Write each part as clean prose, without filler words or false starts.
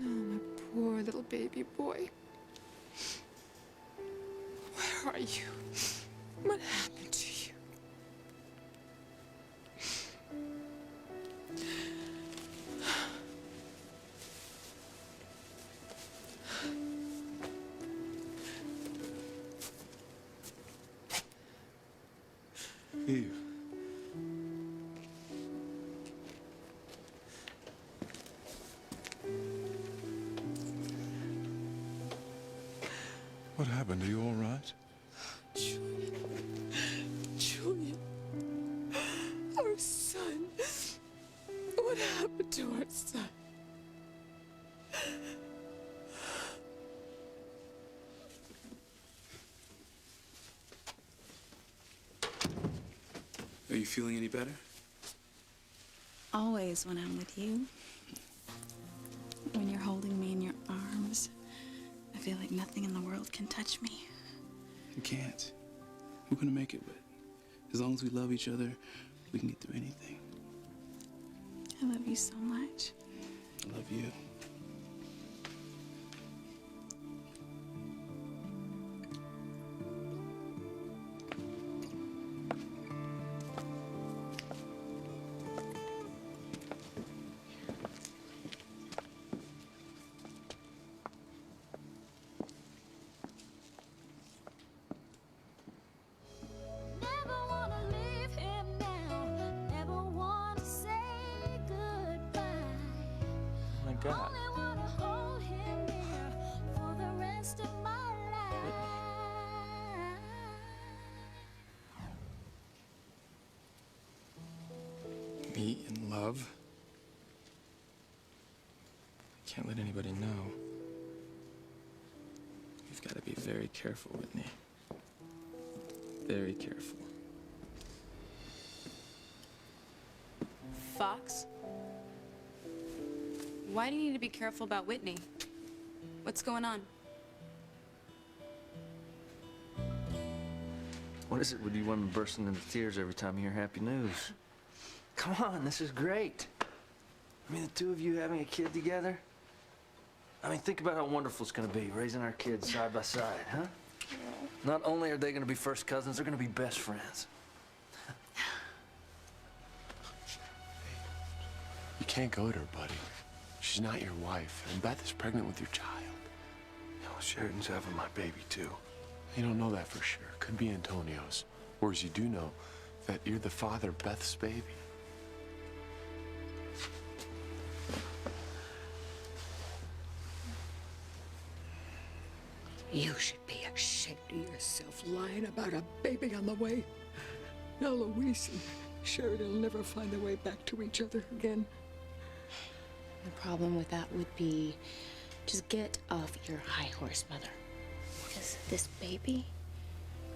Oh, my poor little baby boy. Where are you? What happened to you? Eve. What happened? Are you all right? Julian, our son. What happened to our son? Are you feeling any better? Always when I'm with you. When you're holding me in your arms, I feel like nothing in the world can touch me. You can't. We're gonna make it, but as long as we love each other, we can get through anything. I love you so much. I love you. God. Me in love? I can't let anybody know. You've got to be very careful, Whitney. Very careful. Fox? Why do you need to be careful about Whitney? What's going on? What is it with you women bursting into tears every time you hear happy news? Come on, this is great. I mean, the two of you having a kid together. I mean, think about how wonderful it's gonna be, raising our kids side by side, huh? Yeah. Not only are they gonna be first cousins, they're gonna be best friends. You can't go to her, buddy. She's not your wife, and Beth is pregnant with your child. You know, Sheridan's having my baby, too. You don't know that for sure. Could be Antonio's. Whereas you do know that you're the father of Beth's baby. You should be ashamed of yourself, lying about a baby on the way. Now Louise and Sheridan will never find their way back to each other again. The problem with that would be just get off your high horse, Mother. Because this baby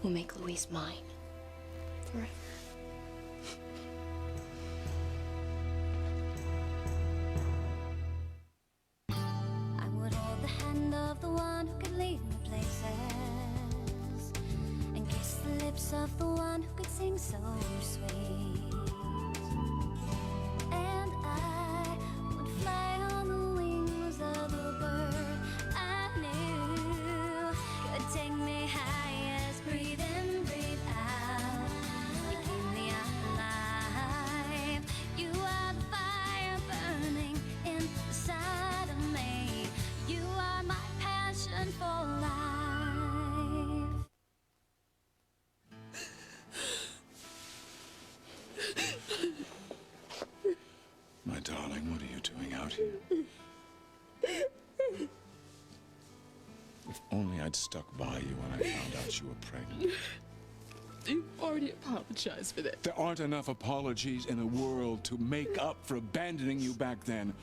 will make Louise mine forever. I would hold the hand of the one who could lead me places and kiss the lips of the one who could sing so sweet. And I would fly on the wings of the bird I knew could take me high as breathe in, breathe out. You keep me alive. You are the fire burning inside of me. You are my passion for life. My darling, what are you doing out here? If only I'd stuck by you when I found out you were pregnant. You've already apologized for that. There aren't enough apologies in the world to make up for abandoning you back then.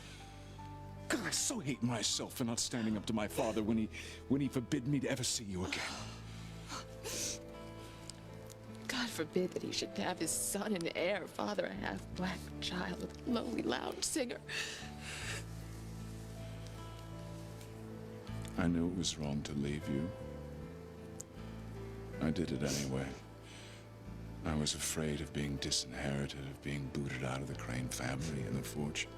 God, I so hate myself for not standing up to my father when he forbid me to ever see you again. God forbid that he should have his son and heir, father a half-black child, a lonely lounge singer. I knew it was wrong to leave you. I did it anyway. I was afraid of being disinherited, of being booted out of the Crane family and the fortune.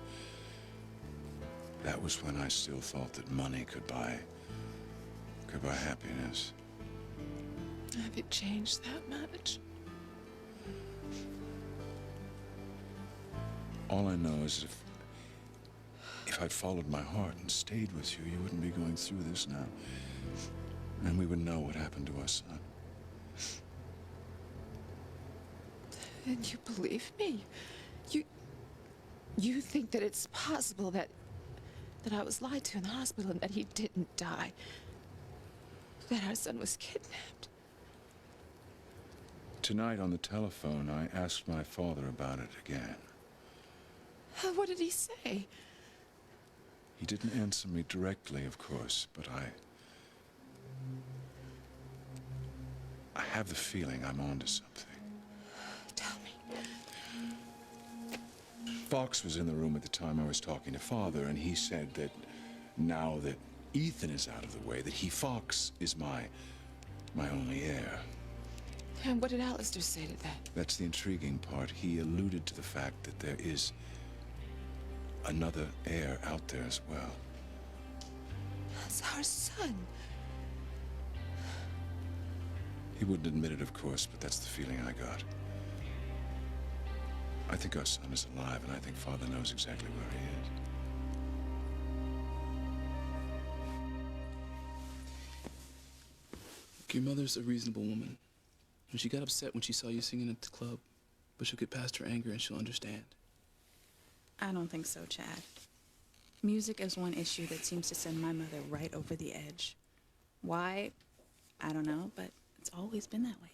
That was when I still thought that money could buy happiness. Have it changed that much? All I know is if I'd followed my heart and stayed with you, you wouldn't be going through this now. And we would know what happened to our son. And you believe me? You think that it's possible that I was lied to in the hospital and that he didn't die? That our son was kidnapped? Tonight on the telephone, I asked my father about it again. What did he say? He didn't answer me directly, of course, but I have the feeling I'm onto something. Tell me. Fox was in the room at the time I was talking to Father, and he said that now that Ethan is out of the way, that Fox is my only heir. And what did Alistair say to that? That's the intriguing part. He alluded to the fact that there is another heir out there as well. That's our son. He wouldn't admit it, of course, but that's the feeling I got. I think our son is alive, and I think Father knows exactly where he is. Your mother's a reasonable woman. And she got upset when she saw you singing at the club, but she'll get past her anger and she'll understand. I don't think so, Chad. Music is one issue that seems to send my mother right over the edge. Why? I don't know, but it's always been that way.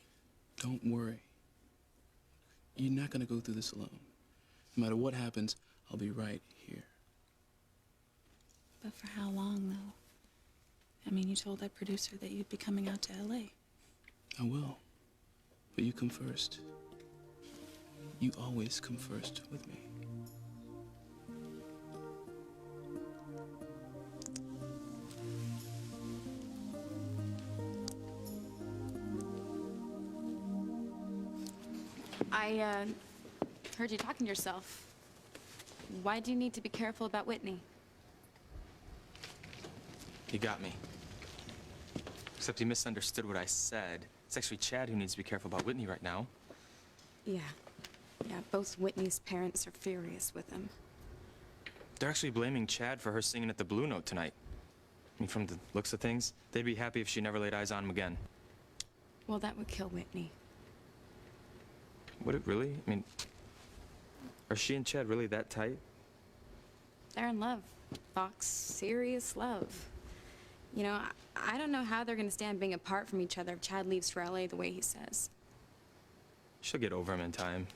Don't worry. You're not gonna go through this alone. No matter what happens, I'll be right here. But for how long, though? I mean, you told that producer that you'd be coming out to LA. I will. But you come first. You always come first with me. I heard you talking to yourself. Why do you need to be careful about Whitney? He got me. Except he misunderstood what I said. It's actually Chad who needs to be careful about Whitney right now. Yeah. Yeah, both Whitney's parents are furious with him. They're actually blaming Chad for her singing at the Blue Note tonight. I mean, from the looks of things, they'd be happy if she never laid eyes on him again. Well, that would kill Whitney. Would it really? I mean, are she and Chad really that tight? They're in love. Fox, serious love. You know, I don't know how they're gonna stand being apart from each other if Chad leaves for LA the way he says. She'll get over him in time.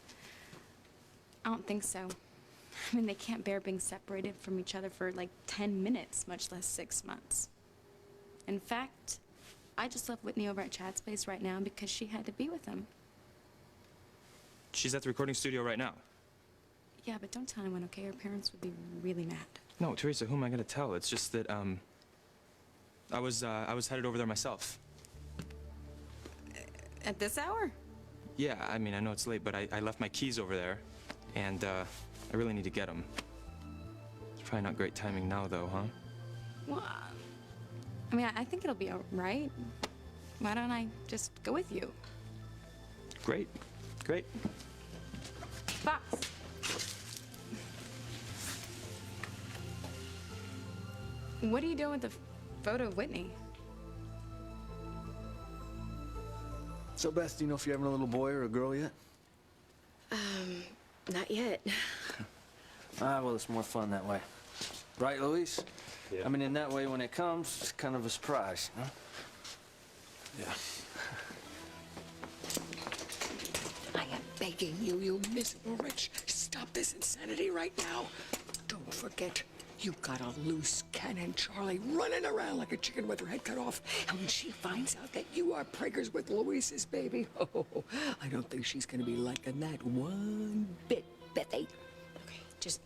I don't think so. I mean, they can't bear being separated from each other for like 10 minutes, much less 6 months. In fact, I just left Whitney over at Chad's place right now because she had to be with him. She's at the recording studio right now. Yeah, but don't tell anyone, okay? Her parents would be really mad. No, Teresa, who am I gonna tell? It's just that, I was headed over there myself. At this hour? Yeah, I mean, I know it's late, but I left my keys over there, and, I really need to get them. It's probably not great timing now, though, huh? Well, I mean, I think it'll be all right. Why don't I just go with you? Great, great. Fox! What are you doing with the photo of Whitney? So, Beth, do you know if you're having a little boy or a girl yet? Not yet. Well, it's more fun that way. Right, Luis? Yeah. I mean, in that way, when it comes, it's kind of a surprise, huh? Yeah. I am begging you, you miserable wretch, stop this insanity right now. Don't forget, you've got a loose cannon, Charlie, running around like a chicken with her head cut off. And when she finds out that you are preggers with Luis's baby, I don't think she's gonna be liking that one bit, Bethy. Okay, just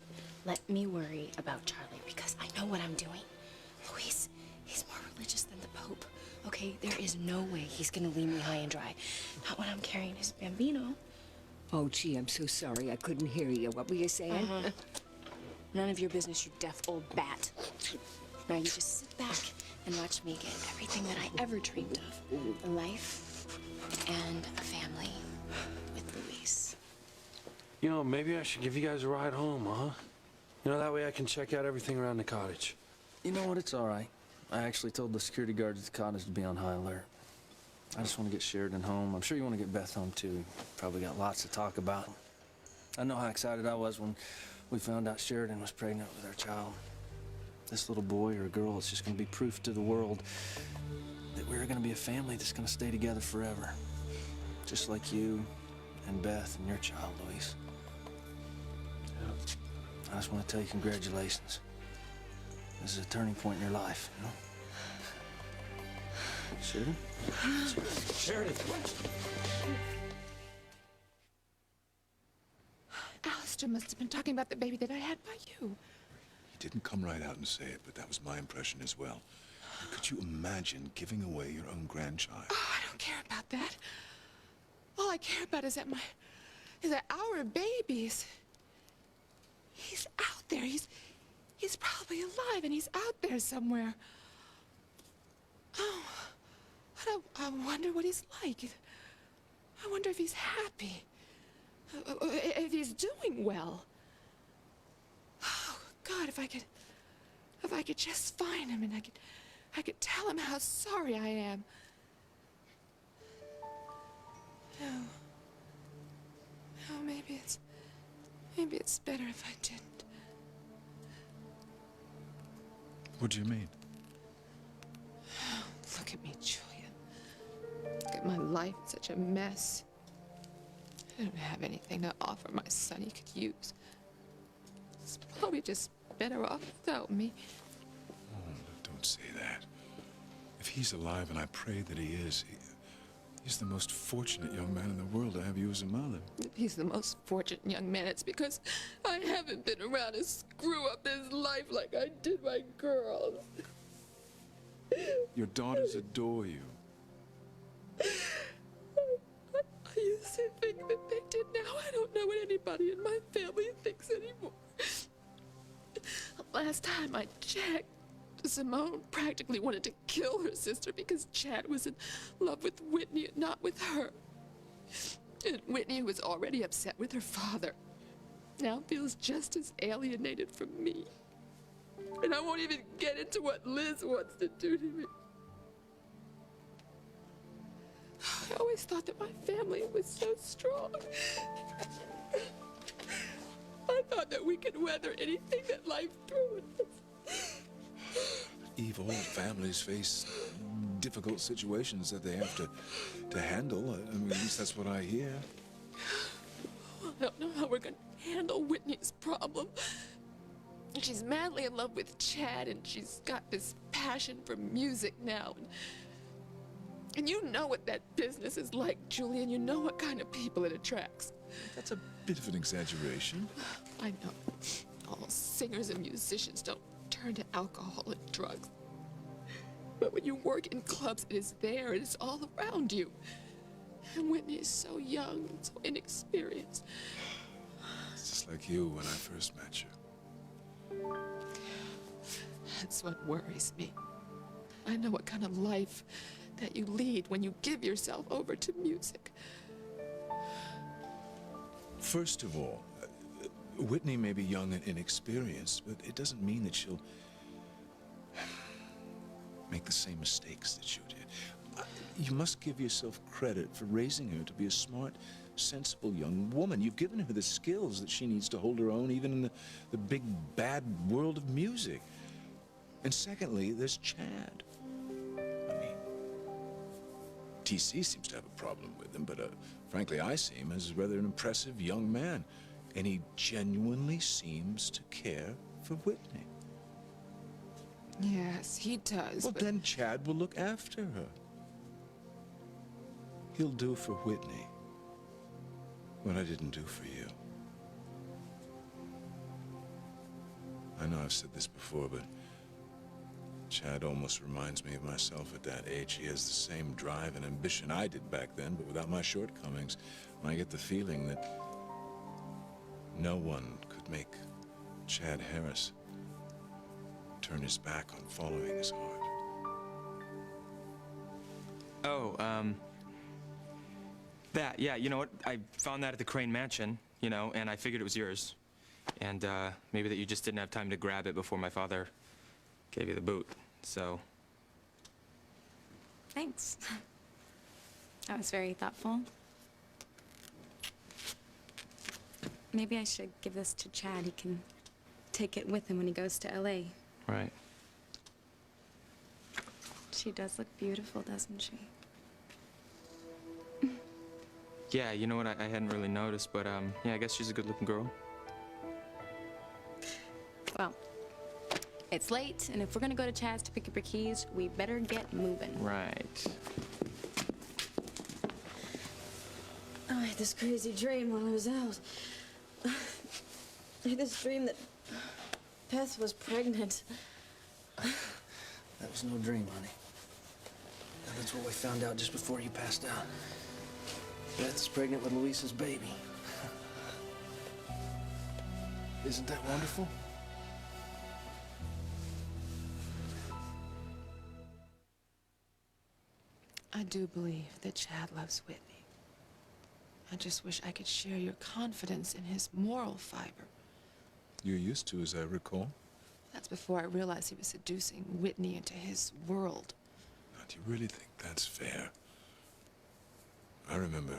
let me worry about Charlie because I know what I'm doing. Luis, he's more religious than the Pope. Okay, there is no way he's gonna leave me high and dry. Not when I'm carrying his bambino. Oh, gee, I'm so sorry. I couldn't hear you. What were you saying? None of your business, you deaf old bat. Now you just sit back and watch me get everything that I ever dreamed of. A life and a family with Luis. You know, maybe I should give you guys a ride home, huh? You know, that way I can check out everything around the cottage. You know what? It's all right. I actually told the security guards at the cottage to be on high alert. I just want to get Sheridan home. I'm sure you want to get Beth home, too. Probably got lots to talk about. I know how excited I was when we found out Sheridan was pregnant with our child. This little boy or girl is just going to be proof to the world that we're going to be a family that's going to stay together forever. Just like you and Beth and your child, Luis. I just want to tell you congratulations. This is a turning point in your life, you know? Sheridan? Sheridan! Alistair must have been talking about the baby that I had by you. He didn't come right out and say it, but that was my impression as well. Could you imagine giving away your own grandchild? Oh, I don't care about that. All I care about is that our babies. He's out there. He's probably alive, and he's out there somewhere. Oh, but I wonder what he's like. I wonder if he's happy. If he's doing well. Oh, God, if I could just find him and I could tell him how sorry I am. Oh, maybe it's better if I didn't. What do you mean? Look at me, Julian. Look at my life, it's such a mess. I don't have anything to offer my son he could use. He's probably just better off without me. Oh, don't say that. If he's alive, and I pray that he is, he's the most fortunate young man in the world to have you as a mother. If he's the most fortunate young man, it's because I haven't been around to screw up his life like I did my girls. Your daughters adore you. I used to think that they did. Now I don't know what anybody in my family thinks anymore. Last time I checked, Simone practically wanted to kill her sister because Chad was in love with Whitney and not with her. And Whitney, who was already upset with her father, now feels just as alienated from me. And I won't even get into what Liz wants to do to me. I always thought that my family was so strong. I thought that we could weather anything that life threw at us. Eve, all families face difficult situations that they have to handle. I mean, at least that's what I hear. I don't know how we're going to handle Whitney's problem. She's madly in love with Chad, and she's got this passion for music now. And you know what that business is like, Julian. You know what kind of people it attracts. That's a bit of an exaggeration. I know. All singers and musicians don't turn to alcohol and drugs. But when you work in clubs, it is there. It is all around you. And Whitney is so young and so inexperienced. It's just like you when I first met you. That's what worries me. I know what kind of life that you lead when you give yourself over to music. First of all, Whitney may be young and inexperienced, but it doesn't mean that she'll make the same mistakes that you did. You must give yourself credit for raising her to be a smart, sensible young woman. You've given her the skills that she needs to hold her own even in the big, bad world of music. And secondly, there's Chad. I mean, TC seems to have a problem with him, but frankly, I see him as rather an impressive young man. And he genuinely seems to care for Whitney. Yes, he does. Well, but then Chad will look after her. He'll do for Whitney what I didn't do for you. I know I've said this before, but Chad almost reminds me of myself at that age. He has the same drive and ambition I did back then, but without my shortcomings. And I get the feeling that no one could make Chad Harris turn his back on following his heart? Oh, that, yeah, you know what? I found that at the Crane Mansion, you know, and I figured it was yours. And, maybe that you just didn't have time to grab it before my father gave you the boot, so. Thanks. That was very thoughtful. Maybe I should give this to Chad. He can take it with him when he goes to LA. Right. She does look beautiful, doesn't she? Yeah, you know what? I hadn't really noticed, but, yeah, I guess she's a good-looking girl. Well, it's late, and if we're gonna go to Chad's to pick up your keys, we better get moving. Right. I had this crazy dream while I was out. I had this dream that Beth was pregnant. That was no dream, honey. That's what we found out just before you passed out. Beth's pregnant with Luis's baby. Isn't that wonderful? I do believe that Chad loves Whitney. I just wish I could share your confidence in his moral fiber. You used to, as I recall. That's before I realized he was seducing Whitney into his world. Now, do you really think that's fair? I remember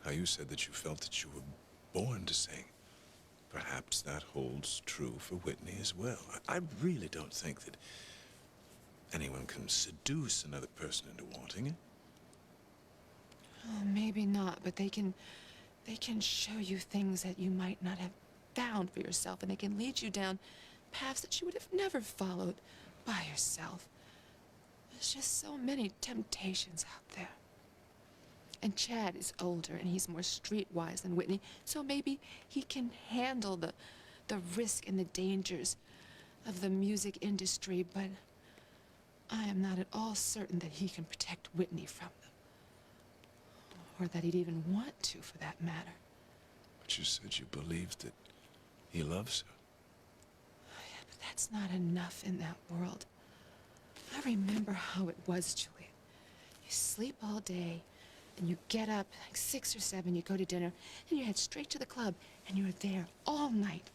how you said that you felt that you were born to sing. Perhaps that holds true for Whitney as well. I really don't think that anyone can seduce another person into wanting it. Oh, maybe not, but they can show you things that you might not have found for yourself, and they can lead you down paths that you would have never followed by yourself. There's just so many temptations out there. And Chad is older, and he's more streetwise than Whitney, so maybe he can handle the risk and the dangers of the music industry, but I am not at all certain that he can protect Whitney from them. Or that he'd even want to, for that matter. But you said you believed that he loves her. Yeah, but that's not enough in that world. I remember how it was, Julian. You sleep all day, and you get up like 6 or 7, you go to dinner, and you head straight to the club, and you're there all night,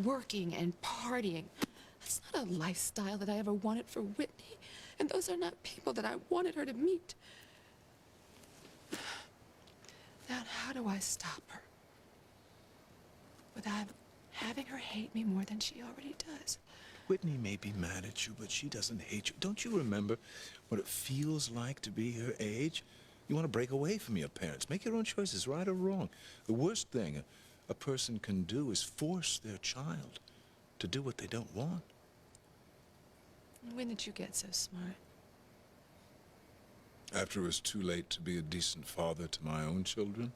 working and partying. That's not a lifestyle that I ever wanted for Whitney, and those are not people that I wanted her to meet. Now, how do I stop her without having her hate me more than she already does? Whitney may be mad at you, but she doesn't hate you. Don't you remember what it feels like to be her age? You want to break away from your parents. Make your own choices, right or wrong. The worst thing a person can do is force their child to do what they don't want. When did you get so smart? After it was too late to be a decent father to my own children.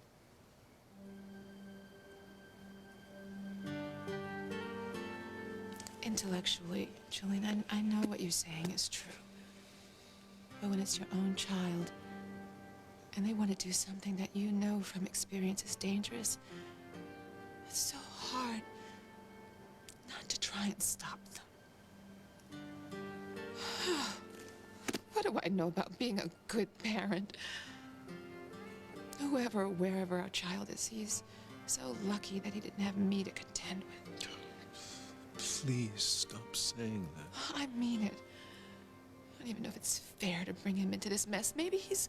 Intellectually, Julian, I know what you're saying is true. But when it's your own child, and they want to do something that you know from experience is dangerous, it's so hard not to try and stop them. What do I know about being a good parent? Whoever or wherever our child is, he's so lucky that he didn't have me to contend with. Please stop saying that. I mean it. I don't even know if it's fair to bring him into this mess. Maybe he's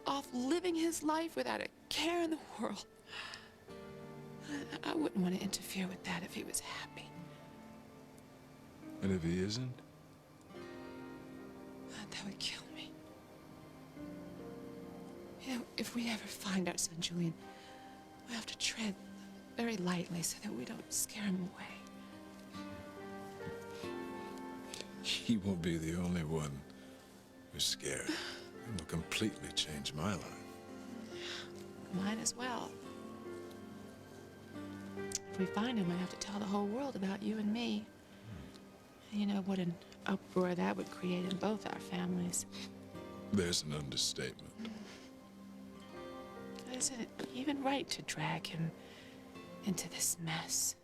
off living his life without a care in the world. I wouldn't want to interfere with that if he was happy. And if he isn't? That would kill me. You know, if we ever find our son, Julian, we'll have to tread very lightly so that we don't scare him away. He won't be the only one who's scared. It will completely change my life. Mine as well. If we find him, I have to tell the whole world about you and me. You know what an uproar that would create in both our families. There's an understatement. Is it even right to drag him into this mess?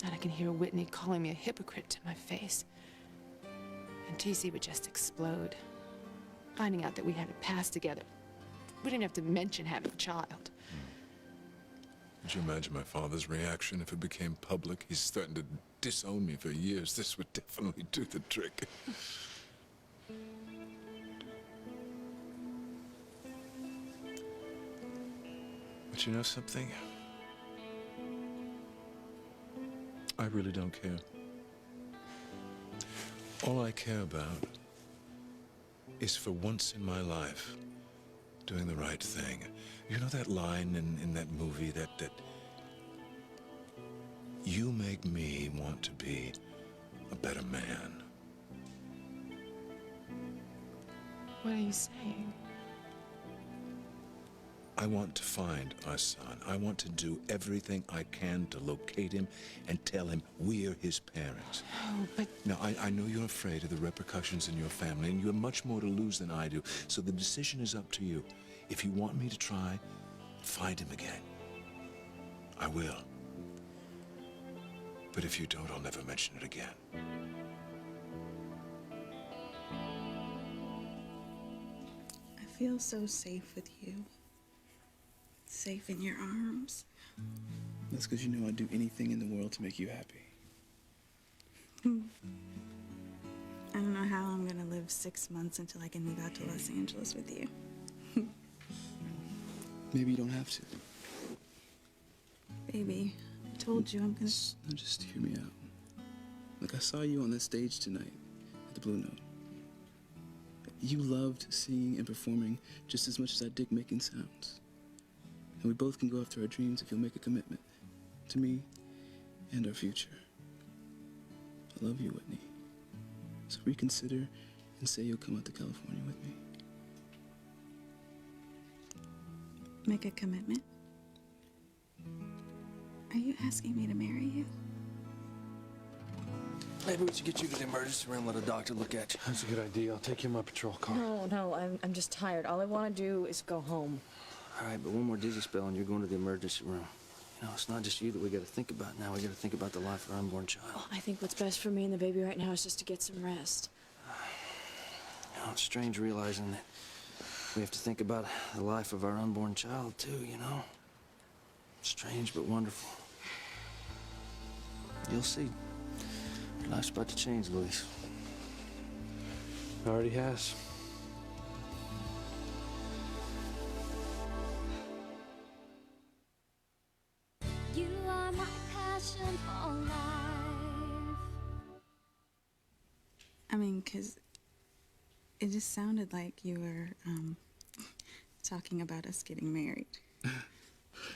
And I can hear Whitney calling me a hypocrite to my face. And TC would just explode, finding out that we had a past together. We didn't have to mention having a child. Could you imagine my father's reaction if it became public? He's threatened to disown me for years. This would definitely do the trick. But you know something? I really don't care. All I care about is for once in my life doing the right thing. You know that line in that movie that you make me want to be a better man. What are you saying? I want to find our son. I want to do everything I can to locate him and tell him we're his parents. Oh, but... Now, I know you're afraid of the repercussions in your family, and you have much more to lose than I do, so the decision is up to you. If you want me to try, find him again, I will. But if you don't, I'll never mention it again. I feel so safe with you. Safe in your arms. That's because you know I'd do anything in the world to make you happy. I don't know how I'm gonna live 6 months until I can move out to Los Angeles with you. Maybe you don't have to. Baby, I told you I'm gonna... No, just hear me out. Like, I saw you on the stage tonight at the Blue Note. You loved singing and performing just as much as I dig making sounds. And we both can go after our dreams if you'll make a commitment to me and our future. I love you, Whitney. So reconsider and say you'll come out to California with me. Make a commitment? Are you asking me to marry you? Maybe we should get you to the emergency room, let a doctor look at you. That's a good idea. I'll take you in my patrol car. No, I'm just tired. All I want to do is go home. All right, but one more dizzy spell and you're going to the emergency room. You know, it's not just you that we got to think about now. We got to think about the life of our unborn child. Well, I think what's best for me and the baby right now is just to get some rest. You know, it's strange realizing that we have to think about the life of our unborn child, too, you know? Strange but wonderful. You'll see. Your life's about to change, Luis. Already has. You are my passion for life. I mean, 'cause it just sounded like you were, talking about us getting married.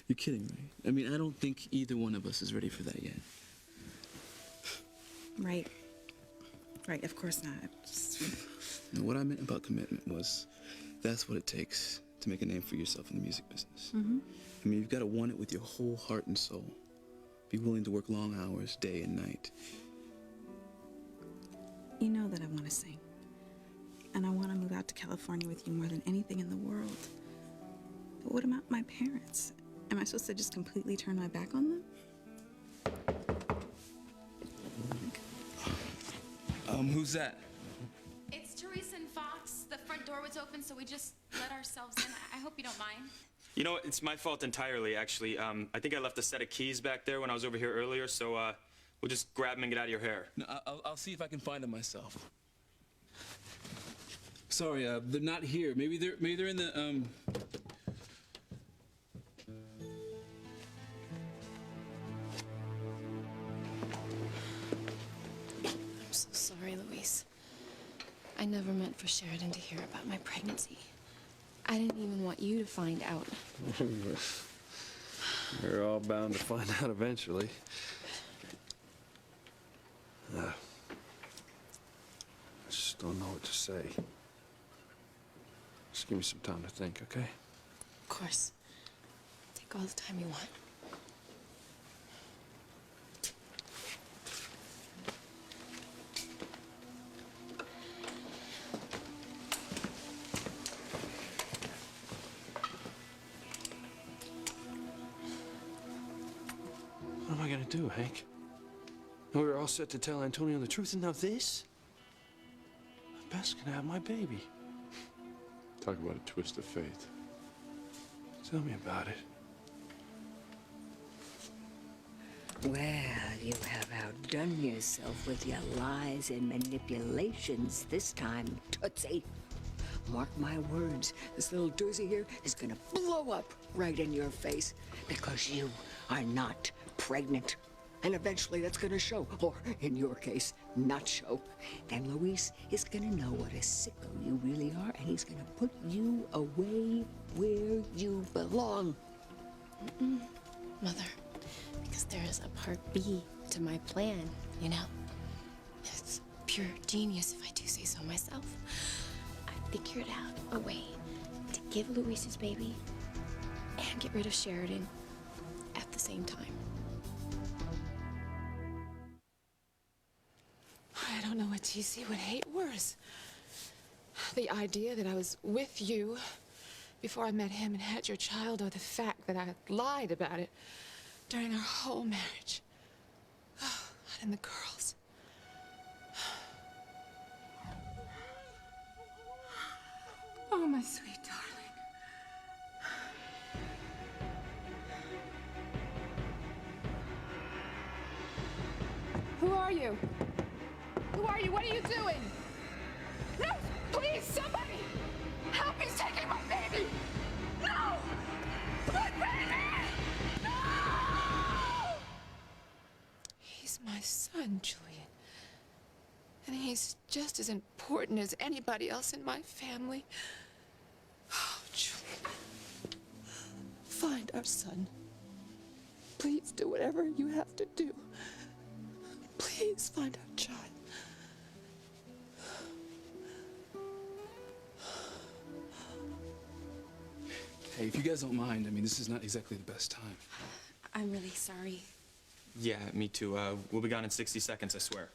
You're kidding, right? I mean, I don't think either one of us is ready for that yet. Right. Right, of course not. Just... And what I meant about commitment was that's what it takes to make a name for yourself in the music business. Mm-hmm. I mean, you've got to want it with your whole heart and soul. Be willing to work long hours, day and night. You know that I want to sing. And I want to move out to California with you more than anything in the world. But what about my parents? Am I supposed to just completely turn my back on them? Who's that? It's Teresa and Fox. The front door was open, so we just let ourselves in. I hope you don't mind. You know, it's my fault entirely, actually. I think I left a set of keys back there when I was over here earlier, so we'll just grab them and get out of your hair. No, I'll see if I can find them myself. Sorry, they're not here. Maybe they're in the I'm so sorry, Luis. I never meant for Sheridan to hear about my pregnancy. I didn't even want you to find out. We're all bound to find out eventually. I just don't know what to say. Just give me some time to think, okay? Of course. Take all the time you want. What am I gonna do, Hank? We were all set to tell Antonio the truth, and now this? Beth's gonna have my baby. Talk about a twist of fate. Tell me about it. Well, you have outdone yourself with your lies and manipulations this time, Tootsie. Mark my words, this little doozy here is gonna blow up right in your face because you are not pregnant. And eventually that's gonna show, or in your case, not show. Then Luis is gonna know what a sicko you really are, and he's gonna put you away where you belong. Mother, because there is a part B to my plan, you know? It's pure genius, if I do say so myself. I figured out a way to give Luis his baby and get rid of Sheridan at the same time. I don't know what TC would hate worse. The idea that I was with you before I met him and had your child, or the fact that I lied about it during our whole marriage. And the girls. Oh, my sweet darling. Who are you? Who are you? What are you doing? No! Please, somebody! Help! He's taking my baby! No! My baby! No! He's my son, Julian. And he's just as important as anybody else in my family. Oh, Julian. Find our son. Please do whatever you have to do. Please find our child. Hey, if you guys don't mind, I mean, this is not exactly the best time. I'm really sorry. Yeah, me too. We'll be gone in 60 seconds, I swear.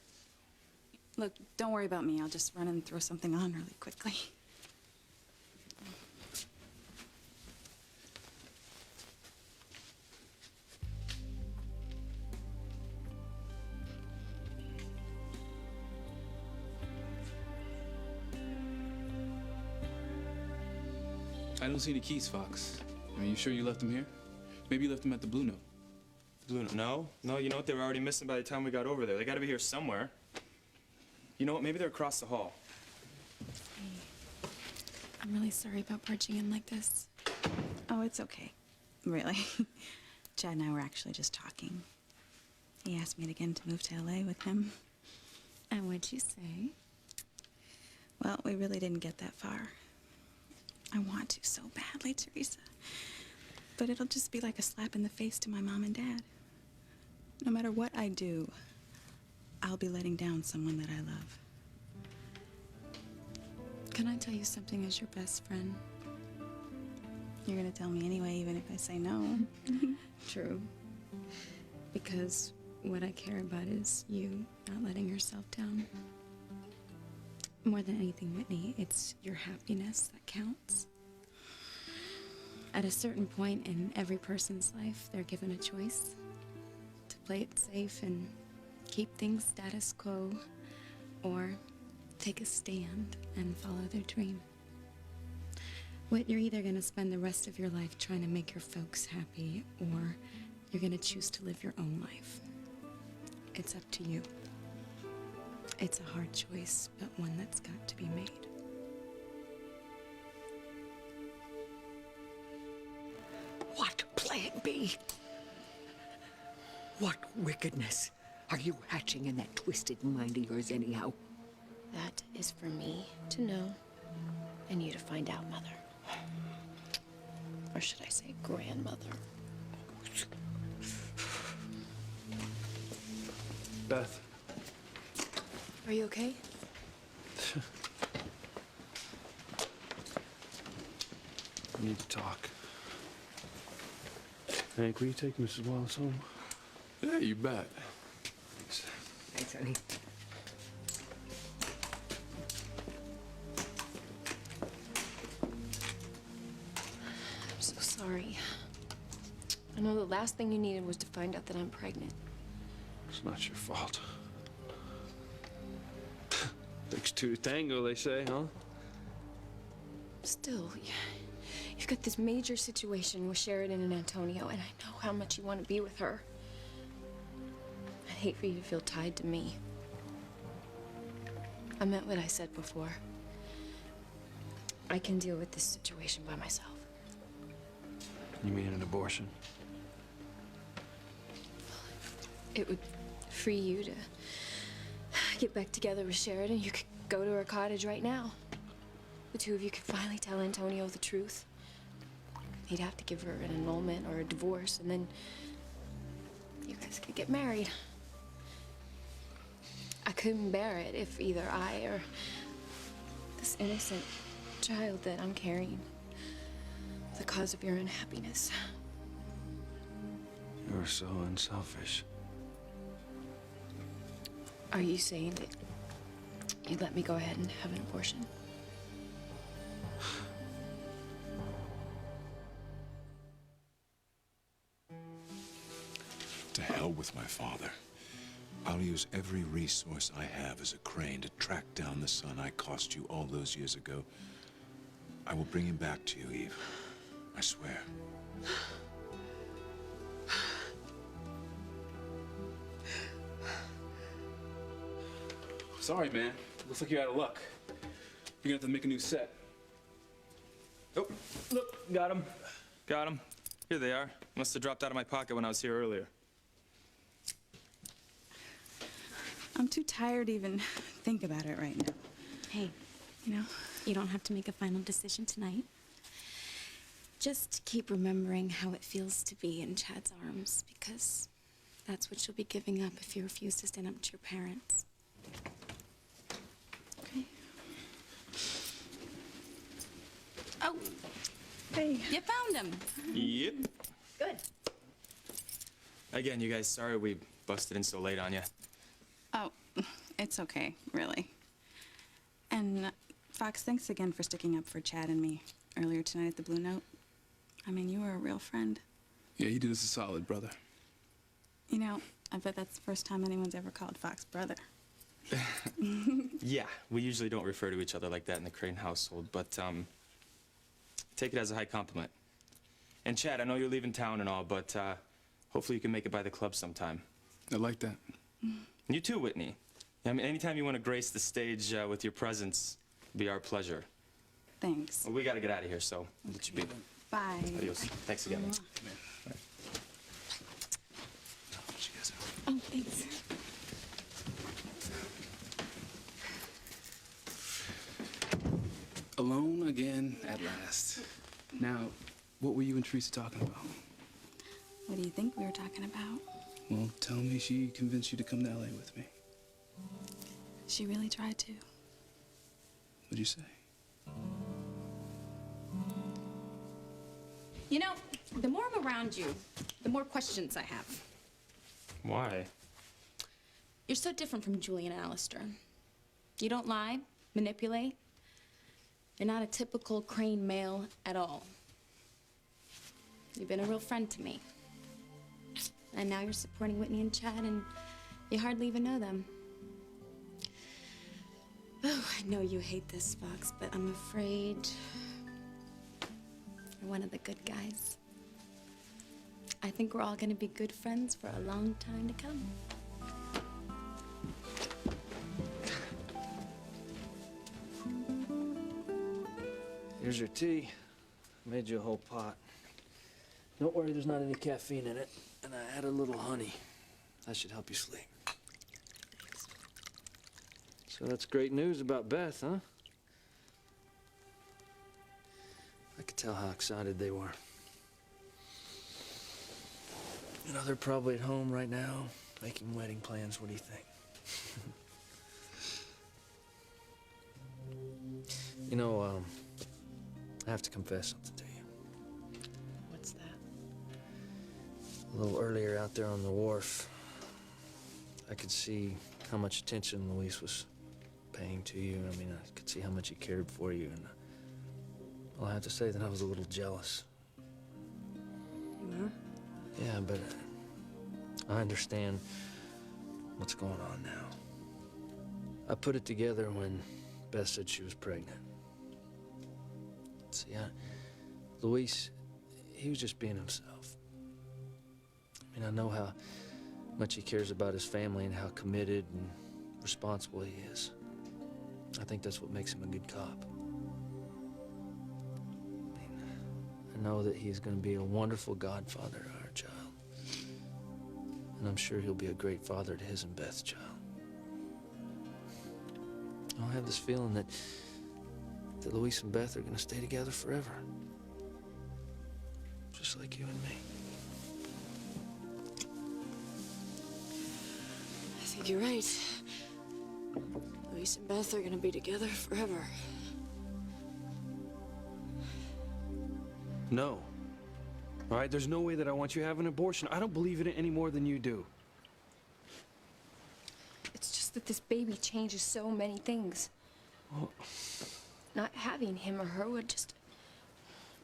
Look, don't worry about me. I'll just run and throw something on really quickly. I don't see any keys, Fox. Are you sure you left them here? Maybe you left them at the Blue Note. Blue Note? No, you know what? They were already missing by the time we got over there. They gotta be here somewhere. You know what? Maybe they're across the hall. I'm really sorry about barging in like this. Oh, it's okay. Really. Chad and I were actually just talking. He asked me again to move to LA with him. And what'd you say? Well, we really didn't get that far. I want to so badly, Teresa. But it'll just be like a slap in the face to my mom and dad. No matter what I do, I'll be letting down someone that I love. Can I tell you something as your best friend? You're gonna tell me anyway, even if I say no. True. Because what I care about is you not letting yourself down. More than anything, Whitney, it's your happiness that counts. At a certain point in every person's life, they're given a choice to play it safe and keep things status quo, or take a stand and follow their dream. Whit, you're either gonna spend the rest of your life trying to make your folks happy, or you're gonna choose to live your own life. It's up to you. It's a hard choice, but one that's got to be made. What plan B? What wickedness are you hatching in that twisted mind of yours anyhow? That is for me to know and you to find out, Mother. Or should I say grandmother? Beth. Are you okay? We need to talk. Hank, will you take Mrs. Wallace home? Yeah, you bet. Thanks. Thanks, honey. I'm so sorry. I know the last thing you needed was to find out that I'm pregnant. It's not your fault. Takes two to tango, they say, huh? Still, you've got this major situation with Sheridan and Antonio, and I know how much you want to be with her. I'd hate for you to feel tied to me. I meant what I said before. I can deal with this situation by myself. You mean an abortion? It would free you to get back together with Sheridan. You could go to her cottage right now. The two of you could finally tell Antonio the truth. He'd have to give her an annulment or a divorce, and then you guys could get married. I couldn't bear it if either I or this innocent child that I'm carrying was the cause of your unhappiness. You're so unselfish. Are you saying that you'd let me go ahead and have an abortion? To hell with my father. I'll use every resource I have as a crane to track down the son I cost you all those years ago. I will bring him back to you, Eve. I swear. Sorry, man. Looks like you're out of luck. You're gonna have to make a new set. Oh, look, got him. Got him. Here they are. Must have dropped out of my pocket when I was here earlier. I'm too tired to even think about it right now. Hey, You know? you don't have to make a final decision tonight. Just keep remembering how it feels to be in Chad's arms, because that's what you'll be giving up if you refuse to stand up to your parents. Okay. Oh, Hey. you found him. Yep. Good. Again, you guys, sorry we busted in so late on you. Oh, it's okay, really. And Fox, thanks again for sticking up for Chad and me earlier tonight at the Blue Note. I mean, you were a real friend. Yeah, you did us a solid, brother. You know, I bet that's the first time anyone's ever called Fox brother. Yeah, we usually don't refer to each other like that in the Crane household, but take it as a high compliment. And Chad, I know you're leaving town and all, but hopefully you can make it by the club sometime. I like that. And you too, Whitney. I mean, anytime you want to grace the stage with your presence, it'll be our pleasure. Thanks. Well, we got to get out of here, so I'll let you be. Bye. Adios. Thanks again. Oh, thanks. Alone again at last. Now, what were you and Teresa talking about? What do you think we were talking about? Well, tell me she convinced you to come to LA with me. She really tried to. What'd you say? You know, the more I'm around you, the more questions I have. Why? You're so different from Julian and Alistair. You don't lie, manipulate. You're not a typical Crane male at all. You've been a real friend to me. And now you're supporting Whitney and Chad, and you hardly even know them. Oh, I know you hate this, Fox, but I'm afraid you're one of the good guys. I think we're all gonna be good friends for a long time to come. Here's your tea. Made you a whole pot. Don't worry, there's not any caffeine in it. And I added a little honey. That should help you sleep. So that's great news about Beth, huh? I could tell how excited they were. You know, they're probably at home right now, making wedding plans. What do you think? You know, I have to confess something to you. What's that? A little earlier out there on the wharf, I could see how much attention Luis was paying to you. I mean, I could see how much he cared for you, and well, I have to say that I was a little jealous. You were? Yeah, but I understand what's going on now. I put it together when Beth said she was pregnant. See, Luis, he was just being himself. I mean, I know how much he cares about his family and how committed and responsible he is. I think that's what makes him a good cop. I know that he's going to be a wonderful godfather to our child. And I'm sure he'll be a great father to his and Beth's child. I have this feeling that Luis and Beth are going to stay together forever. Just like you and me. I think you're right. Luis and Beth are gonna be together forever. No. All right, there's no way that I want you to have an abortion. I don't believe in it any more than you do. It's just that this baby changes so many things. Well, Not having him or her would just...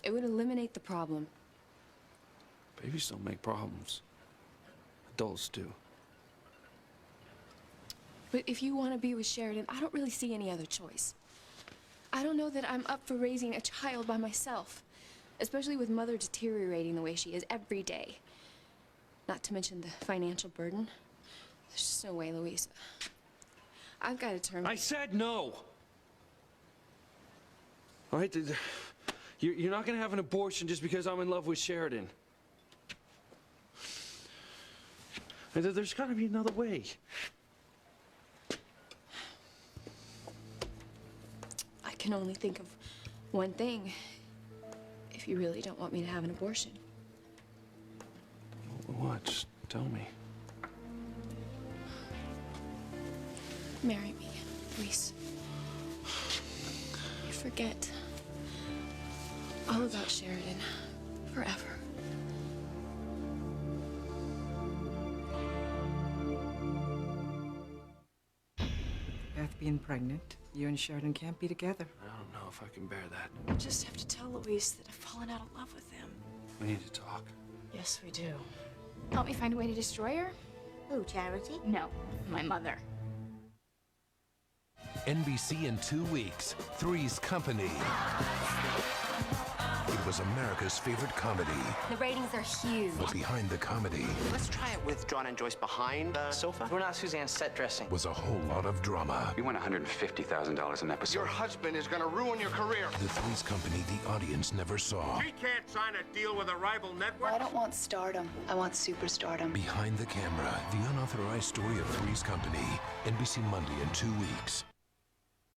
It would eliminate the problem. babies don't make problems. Adults do. But if you want to be with Sheridan, I don't really see any other choice. I don't know that I'm up for raising a child by myself, especially with Mother deteriorating the way she is every day. Not to mention the financial burden. There's just no way, Louisa. I've got to turn... I said no! All right, you're not gonna have an abortion just because I'm in love with Sheridan. There's gotta be another way. I can only think of one thing. If you really don't want me to have an abortion. What? Just tell me. Marry me, Reese. You forget all about Sheridan forever. Beth being pregnant, you and Sheridan can't be together. I don't know if I can bear that. I just have to tell Luis that I've fallen out of love with him. We need to talk. Yes, we do. Help me find a way to destroy her? Who, Charity? No, my mother. NBC in 2 weeks, Three's Company. It was America's favorite comedy. The ratings are huge. But behind the comedy Let's try it with John and Joyce behind the sofa. We're not Suzanne's set dressing. was a whole lot of drama. We want $150,000 an episode. Your husband is gonna ruin your career. The Three's Company the audience never saw. She can't sign a deal with a rival network. I don't want stardom. I want superstardom. Behind the camera, the unauthorized story of Three's Company. NBC Monday in 2 weeks.